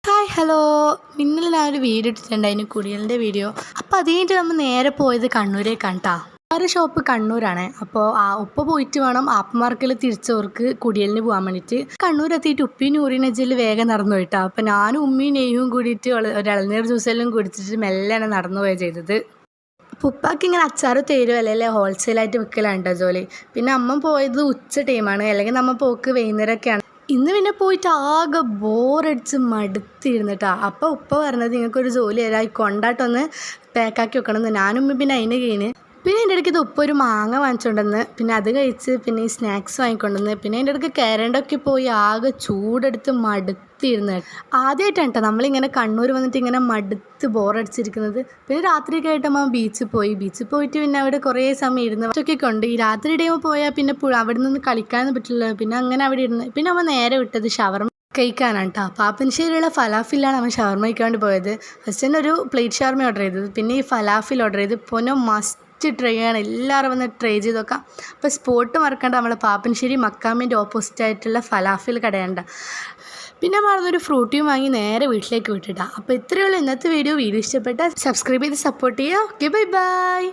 Hi hello, ഇന്നലെ ഞാനൊരു video ഇട്ടിട്ടുണ്ടായിരുന്നു, കുടിയലിൻ്റെ വീഡിയോ. അപ്പോൾ അത് കഴിഞ്ഞിട്ട് നമ്മൾ നേരെ പോയത് കണ്ണൂരേക്കാണ് കേട്ടോ. വേറെ ഷോപ്പ് കണ്ണൂരാണ്. അപ്പോൾ ഉപ്പ പോയിട്ട് വേണം ആപ്പമാർക്കിൽ തിരിച്ചവർക്ക് കുടിയലിന് പോകാൻ വേണ്ടിയിട്ട്. കണ്ണൂരെത്തിയിട്ട് ഉപ്പിയും നൂറിയും നജ്ജിൽ വേഗം നടന്നു പോയിട്ടോ. അപ്പോൾ ഞാനും ഉമ്മയും നെയ്യും കൂടിയിട്ട് ഒരു ഇളനീർ ജ്യൂസെല്ലാം കുടിച്ചിട്ട് മെല്ലാണ് നടന്നു പോയത് ചെയ്തത്. ഉപ്പാക്ക് ഇങ്ങനെ അച്ചാറ് തരുമല്ലേ, അല്ലേ ഹോൾസെയിലായിട്ട് വിൽക്കലാണ് കേട്ടോ ജോലി. പിന്നെ അമ്മ പോയത് ഉച്ച ടൈമാണ്, അല്ലെങ്കിൽ നമ്മൾ പോക്ക് വൈകുന്നേരമൊക്കെയാണ്. ഇന്ന് പിന്നെ പോയിട്ട് ആകെ ബോറടിച്ച് മടുത്തിരുന്നിട്ടാ. അപ്പോൾ ഉപ്പ പറഞ്ഞത് നിങ്ങൾക്കൊരു ജോലി തരാം, കൊണ്ടാട്ടൊന്ന് പാക്കാക്കി വെക്കണമെന്ന്. ഞാനും പിന്നെ അതിന് കഴിഞ്ഞ് പിന്നെ എൻ്റെ ഇടയ്ക്ക് ഇത് ഉപ്പ ഒരു മാങ്ങ വാങ്ങിച്ചുകൊണ്ടെന്ന്, പിന്നെ അത് കഴിച്ച് പിന്നെ ഈ സ്നാക്സ് വാങ്ങിക്കൊണ്ടുവന്ന്, പിന്നെ എൻ്റെ ഇടയ്ക്ക് കരണ്ടൊക്കെ പോയി ആകെ ചൂടെടുത്ത് മടുത്തിരുന്ന്. ആദ്യമായിട്ടാണ് കേട്ടോ നമ്മളിങ്ങനെ കണ്ണൂർ വന്നിട്ട് ഇങ്ങനെ മടുത്ത് ബോറടിച്ചിരിക്കുന്നത്. പിന്നെ രാത്രിയൊക്കെ ആയിട്ട് നമ്മൾ ബീച്ചിൽ പോയിട്ട് പിന്നെ അവിടെ കുറേ സമയം ഇരുന്ന് ഒക്കെ ഉണ്ട്. ഈ രാത്രി ടൈം പോയാൽ പിന്നെ അവിടെ നിന്ന് കളിക്കാനൊന്നും പറ്റില്ല. പിന്നെ അങ്ങനെ അവിടെ ഇരുന്ന് പിന്നെ നമ്മൾ നേരെ വിട്ടത് ഷവർമ കഴിക്കാനാണ് കേട്ടോ. പാപ്പനശ്ശേരിയുള്ള ഫലാഫിലാണ് നമ്മൾ ഷവർമ കഴിക്കാൻ വേണ്ടി പോയത്. ഫസ്റ്റ് തന്നെ ഒരു പ്ലേറ്റ് ഷവർമ ഓർഡർ ചെയ്തത്, പിന്നെ ഈ ഫലാഫിൽ ഓർഡർ ചെയ്ത്. പൊന്നോ മസ്റ്റ് ട്രൈ ചെയ്യണം, എല്ലാവരും വന്ന് ട്രൈ ചെയ്ത് നോക്കാം. അപ്പോൾ സ്പോട്ട് മറക്കണ്ട, നമ്മളെ പാപ്പനശ്ശേരി മക്കാമിൻ്റെ ഓപ്പോസിറ്റ് ആയിട്ടുള്ള ഫലാഫിൽ കടയുണ്ട്. പിന്നെ മറന്നൊരു ഫ്രൂട്ടിയും വാങ്ങി നേരെ വീട്ടിലേക്ക് വിട്ടിട്ടാണ്. അപ്പോൾ ഇത്രയേ ഉള്ളൂ ഇന്നത്തെ വീഡിയോ. ഇഷ്ടപ്പെട്ടാൽ സബ്സ്ക്രൈബ് ചെയ്ത് സപ്പോർട്ട് ചെയ്യുക. Okay, bye bye.